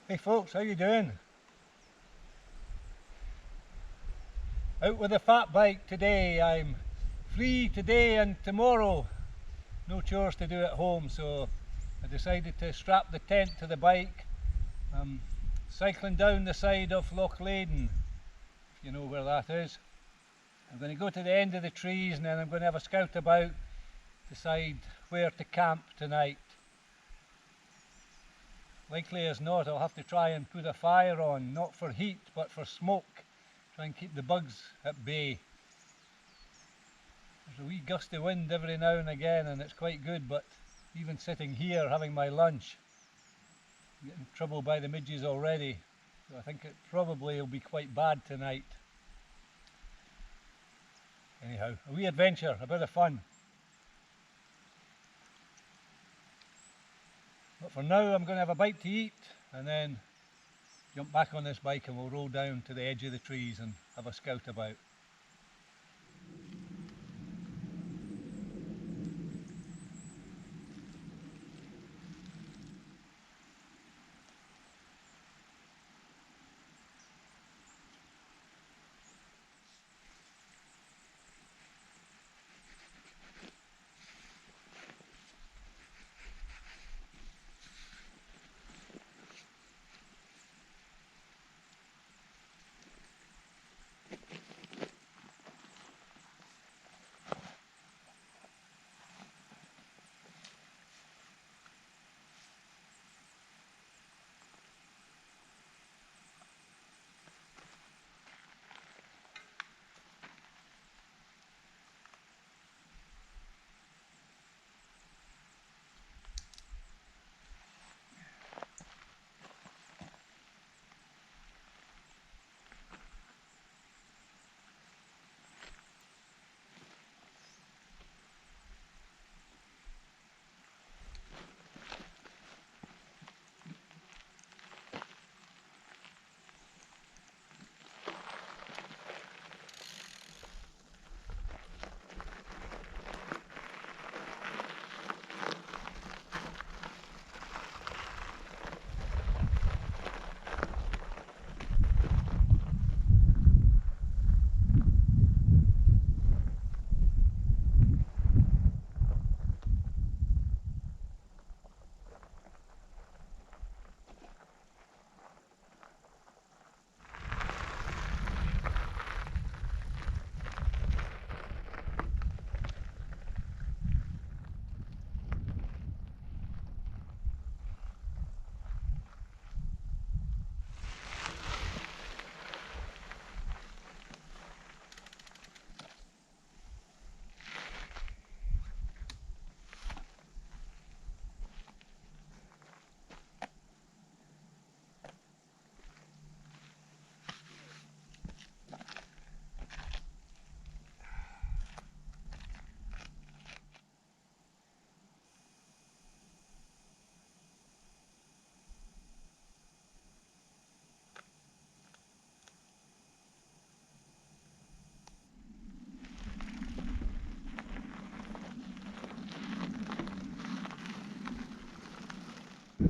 Hey folks, how you doing? Out with the fat bike today. I'm free today and tomorrow. No chores to do at home, so I decided to strap the tent to the bike. I'm cycling down the side of Loch Laidon, if you know where that is. I'm going to go to the end of the trees and then I'm going to have a scout about, decide where to camp tonight. Likely as not, I'll have to try and put a fire on, not for heat but for smoke. Try and keep the bugs at bay. There's a wee gusty wind every now and again and it's quite good, but even sitting here having my lunch, I'm getting in trouble by the midges already. So I think it probably will be quite bad tonight. Anyhow, a wee adventure, a bit of fun. But for now I'm going to have a bite to eat and then jump back on this bike and we'll roll down to the edge of the trees and have a scout about.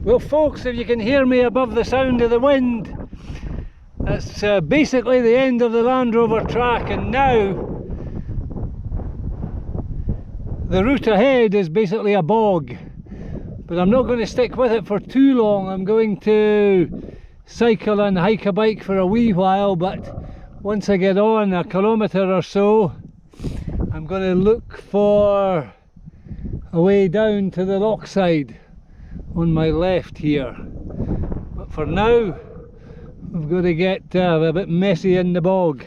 Well folks, if you can hear me above the sound of the wind, that's basically the end of the Land Rover track, and now the route ahead is basically a bog. But I'm not going to stick with it for too long. I'm going to cycle and hike a bike for a wee while, but once I get on a kilometre or so, I'm going to look for a way down to the loch side on my left here. But for now, we've got to get a bit messy in the bog.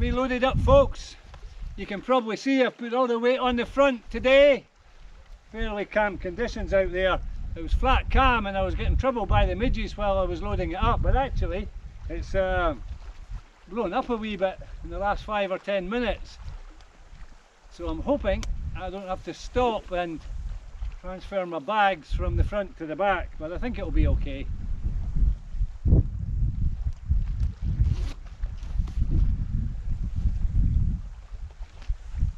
me loaded up, folks. You can probably see I've put all the weight on the front today. Fairly calm conditions out there. It was flat calm and I was getting troubled by the midges while I was loading it up, but actually it's blown up a wee bit in the last 5 or 10 minutes. So I'm hoping I don't have to stop and transfer my bags from the front to the back, but I think it'll be okay.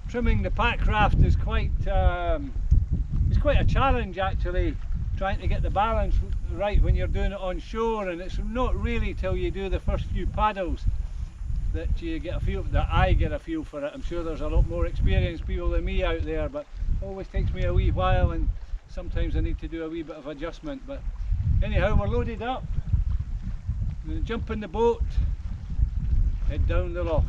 Trimming the packraft is quite a challenge actually, trying to get the balance right when you're doing it on shore, and it's not really till you do the first few paddles that you get a feel, that I get a feel for it. I'm sure there's a lot more experienced people than me out there, but it always takes me a wee while and sometimes I need to do a wee bit of adjustment. But anyhow, we're loaded up. I'm going to jump in the boat, head down the loch.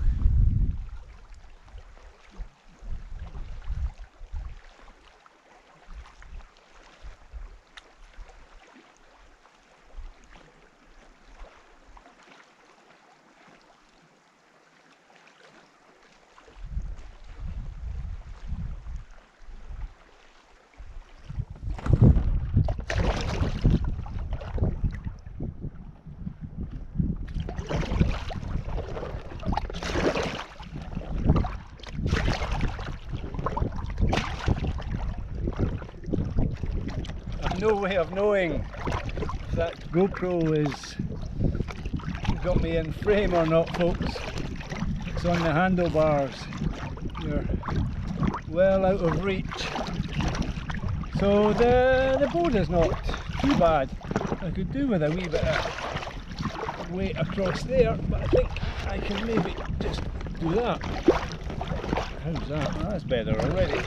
No way of knowing if that GoPro is got me in frame or not, folks. It's on the handlebars. You're well out of reach. So the boat is not too bad. I could do with a wee bit of weight across there, but I think I can maybe just do that. How's that? Oh, that's better already.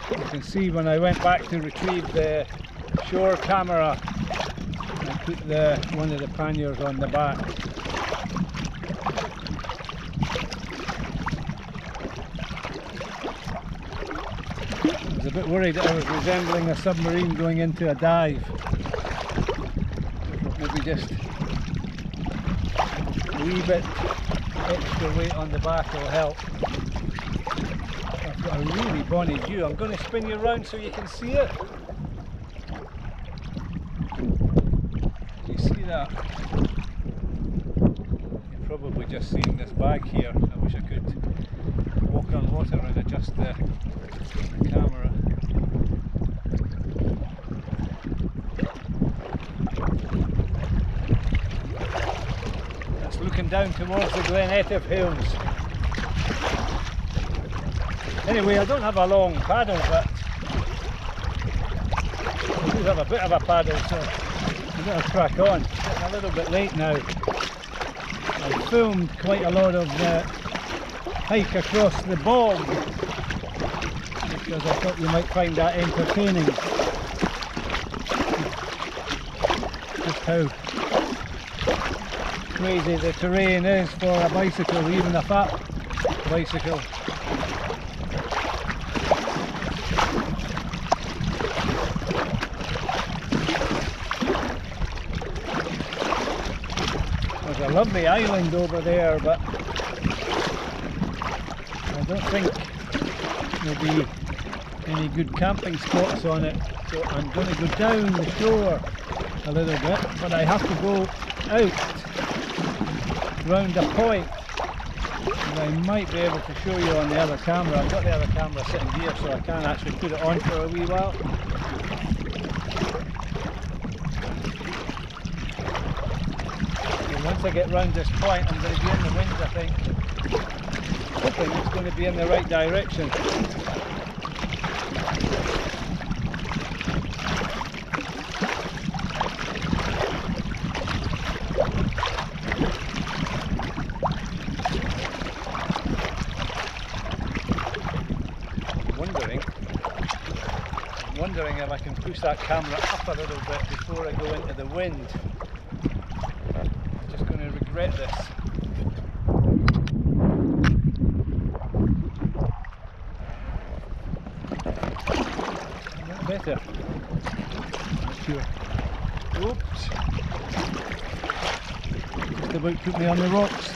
You can see when I went back to retrieve the shore camera, I put one of the panniers on the back. I was a bit worried that I was resembling a submarine going into a dive. Maybe just a wee bit extra weight on the back will help. Got a really bonny view. I'm going to spin you around so you can see it. Do you see that? You're probably just seeing this bag here. I wish I could walk on water and adjust the camera. That's looking down towards the Glen Etive Hills. Anyway, I don't have a long paddle, but I do have a bit of a paddle, so I'm going to crack on. It's getting a little bit late now. I filmed quite a lot of the hike across the bog because I thought you might find that entertaining. Just how crazy the terrain is for a bicycle, even a fat bicycle. There's a lovely island over there, but I don't think there'll be any good camping spots on it, so I'm going to go down the shore a little bit, but I have to go out round a point, and I might be able to show you on the other camera. I've got the other camera sitting here, so I can actually put it on for a wee while. Once I get round this point, I'm going to be in the wind, I think. Hoping it's going to be in the right direction. I'm wondering if I can push that camera up a little bit before I go into the wind. Going to regret this. Not better. Sure. Oops. Just about put me on the rocks.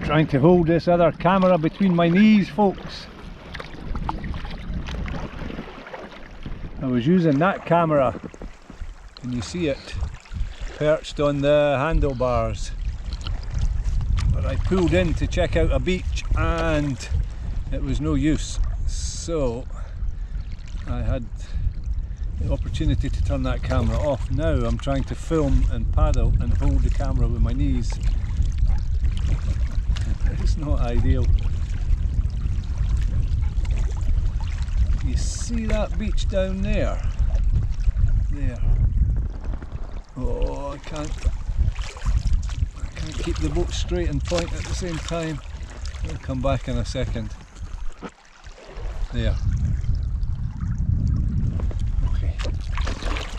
Trying to hold this other camera between my knees, folks. I was using that camera, and you see it perched on the handlebars, but I pulled in to check out a beach and it was no use, so I had the opportunity to turn that camera off. Now I'm trying to film and paddle and hold the camera with my knees. It's not ideal. You see that beach down there? There. Oh, I can't keep the boat straight and point at the same time. I'll come back in a second. There. Okay.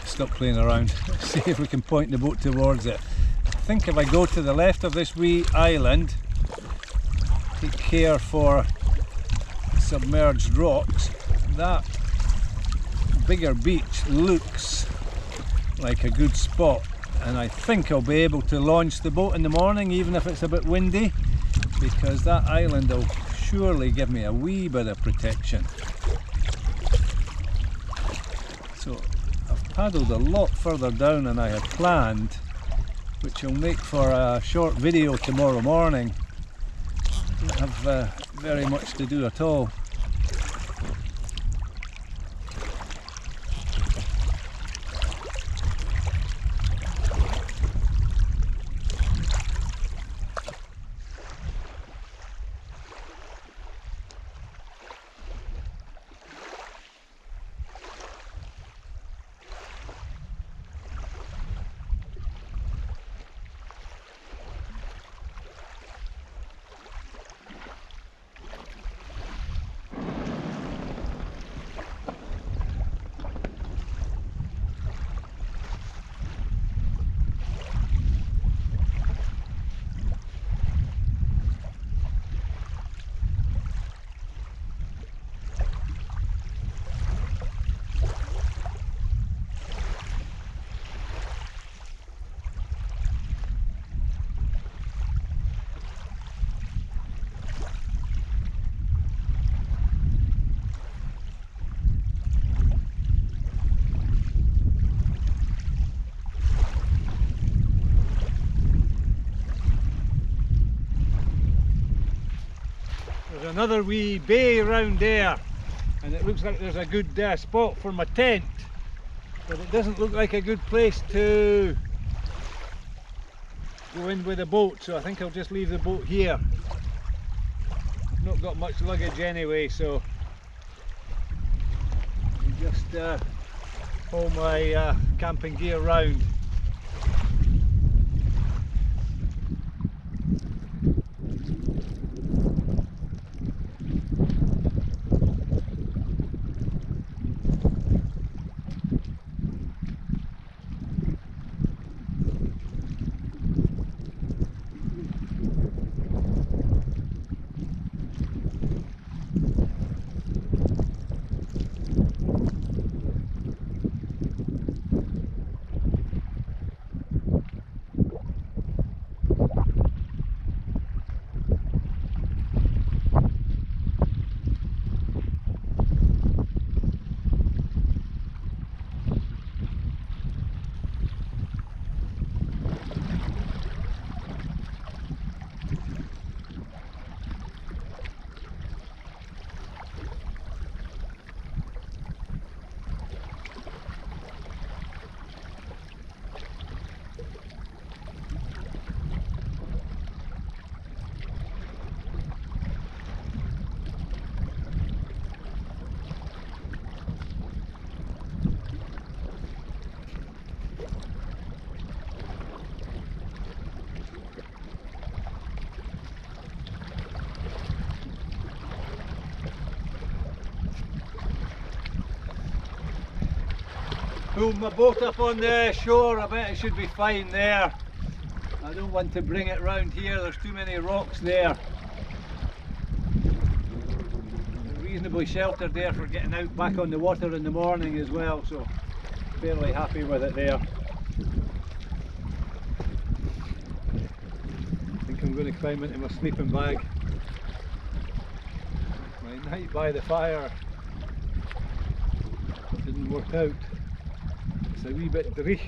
Stop playing around. Let's see if we can point the boat towards it. I think if I go to the left of this wee island, take care for submerged rocks, that bigger beach looks like a good spot, and I think I'll be able to launch the boat in the morning even if it's a bit windy, because that island will surely give me a wee bit of protection. So I've paddled a lot further down than I had planned, which will make for a short video tomorrow morning. Don't have very much to do at all. There's another wee bay around there, and it looks like there's a good spot for my tent, but it doesn't look like a good place to go in with a boat, so I think I'll just leave the boat here. I've not got much luggage anyway, so I'll just haul my camping gear round. Pulled my boat up on the shore, I bet it should be fine there. I don't want to bring it round here, there's too many rocks there. Reasonably sheltered there for getting out back on the water in the morning as well, so fairly happy with it there. I think I'm going to climb into my sleeping bag. My night by the fire didn't work out. It's a wee bit dreich.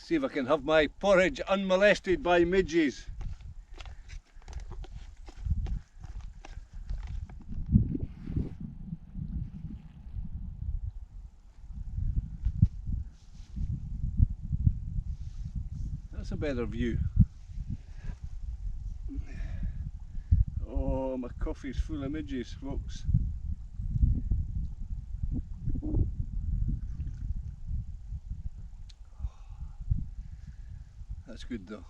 See if I can have my porridge unmolested by midges. That's a better view. Oh, my coffee's full of midges, folks. That's good though.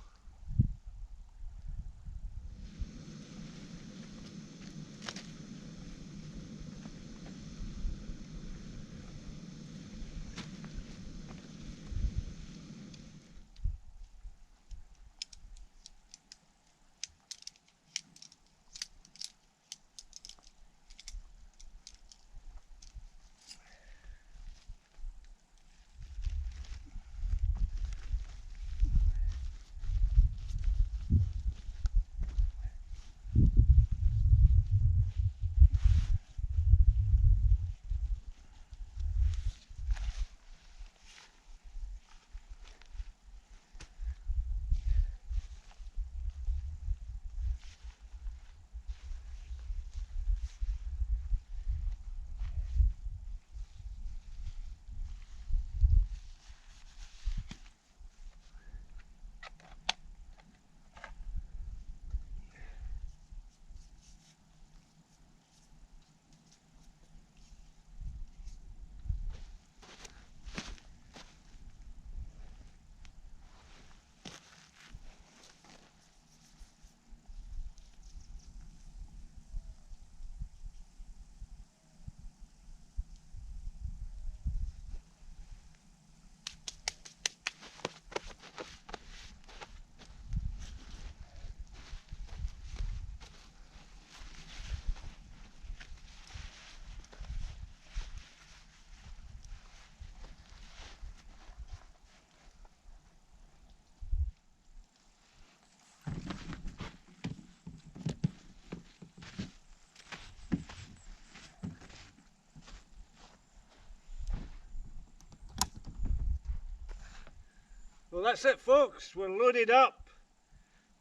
Well, that's it, folks. We're loaded up.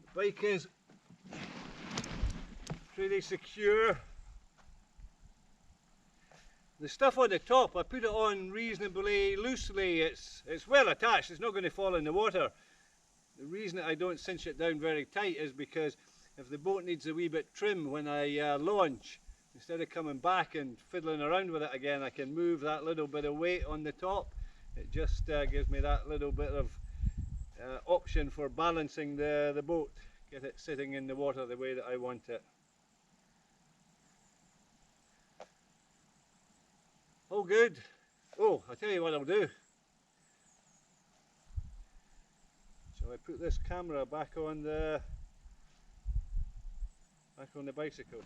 The bike is pretty secure. The stuff on the top, I put it on reasonably loosely. It's well attached. It's not going to fall in the water. The reason that I don't cinch it down very tight is because if the boat needs a wee bit trim when I launch, instead of coming back and fiddling around with it again, I can move that little bit of weight on the top. It just gives me that little bit of option for balancing the boat, get it sitting in the water the way that I want it. All good. Oh, I'll tell you what I'll do. Shall I put this camera back on the bicycle?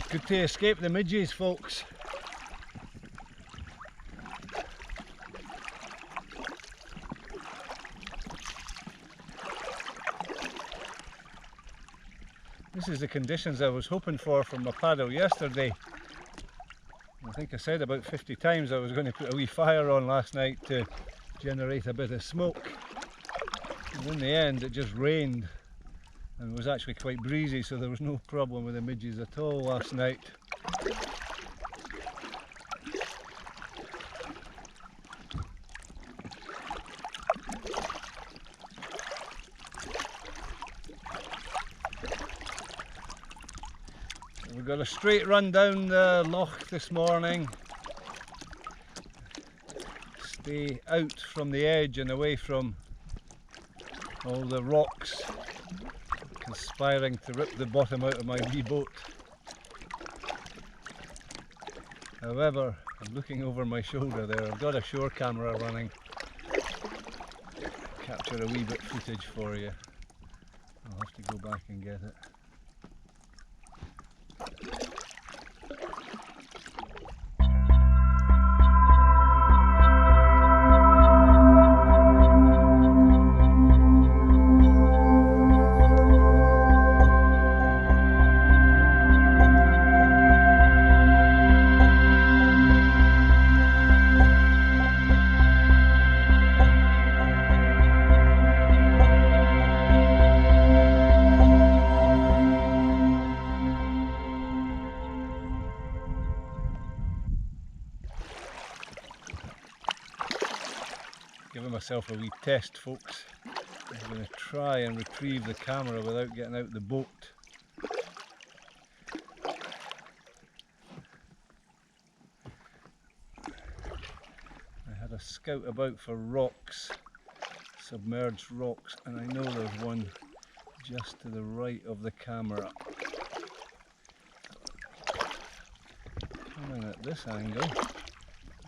Good to escape the midges, folks. This is the conditions I was hoping for from my paddle yesterday. I think I said about 50 times I was going to put a wee fire on last night to generate a bit of smoke. And in the end it just rained. And it was actually quite breezy, so there was no problem with the midges at all last night. We've got a straight run down the loch this morning. Stay out from the edge and away from all the rocks conspiring to rip the bottom out of my wee boat. However, I'm looking over my shoulder there. I've got a shore camera running. Capture a wee bit footage for you. I'll have to go back and get it. Giving myself a wee test, folks. I'm going to try and retrieve the camera without getting out the boat. I had a scout about for rocks, submerged rocks, and I know there's one just to the right of the camera. Coming at this angle,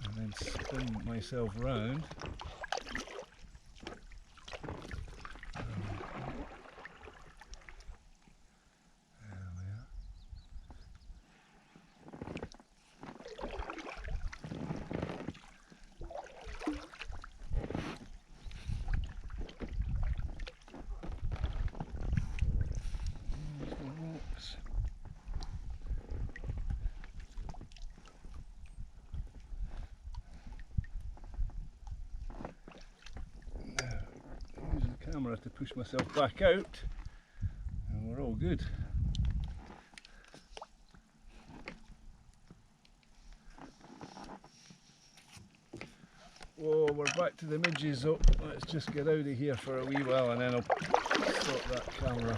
and then spin myself round. Camera to push myself back out, and we're all good. Whoa, we're back to the midges up. Let's just get out of here for a wee while and then I'll stop that camera.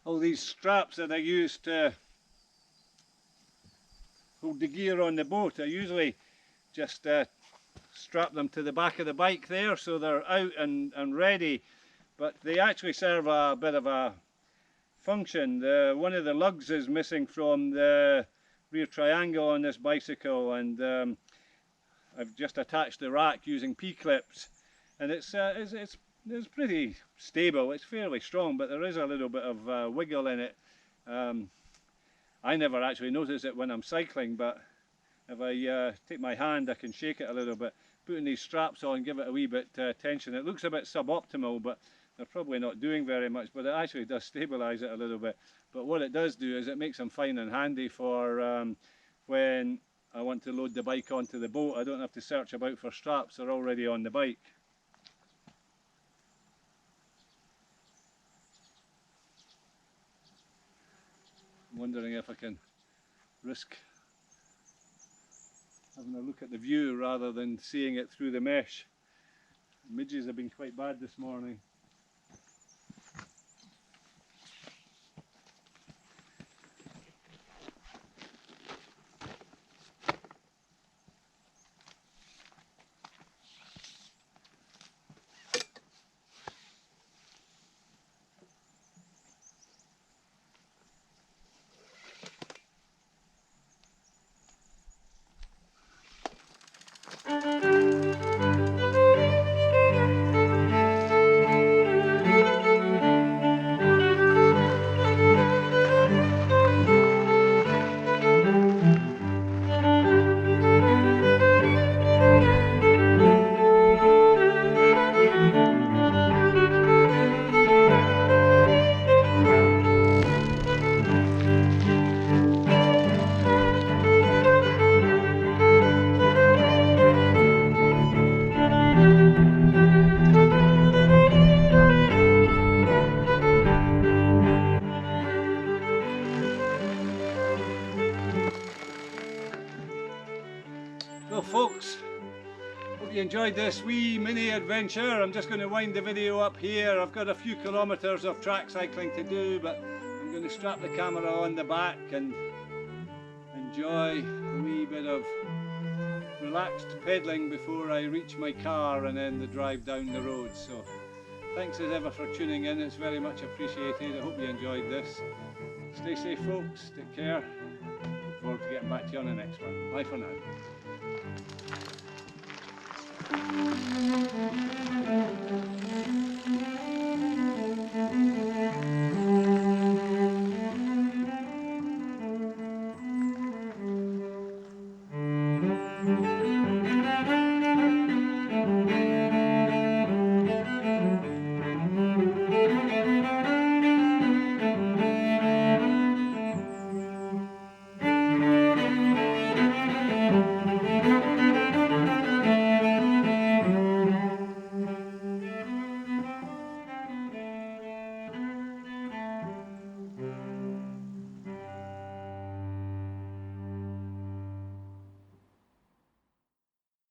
all these straps that I use to hold the gear on the boat. I usually just strap them to the back of the bike there so they're out and ready, but they actually serve a bit of a function. One of the lugs is missing from the rear triangle on this bicycle, and I've just attached the rack using P-clips, and it's pretty stable. It's fairly strong, but there is a little bit of wiggle in it. I never actually notice it when I'm cycling, but if I take my hand I can shake it a little bit. Putting these straps on, give it a wee bit tension. It looks a bit suboptimal, but they're probably not doing very much, but it actually does stabilise it a little bit. But what it does do is it makes them fine and handy for when I want to load the bike onto the boat. I don't have to search about for straps, they're already on the bike. I'm wondering if I can risk having a look at the view rather than seeing it through the mesh. Midges have been quite bad this morning. Well folks, hope you enjoyed this wee mini adventure. I'm just going to wind the video up here. I've got a few kilometres of track cycling to do, but I'm going to strap the camera on the back and enjoy a wee bit of relaxed pedalling before I reach my car and then the drive down the road. So thanks as ever for tuning in, it's very much appreciated. I hope you enjoyed this. Stay safe folks, take care. Look forward to getting back to you on the next one. Bye for now.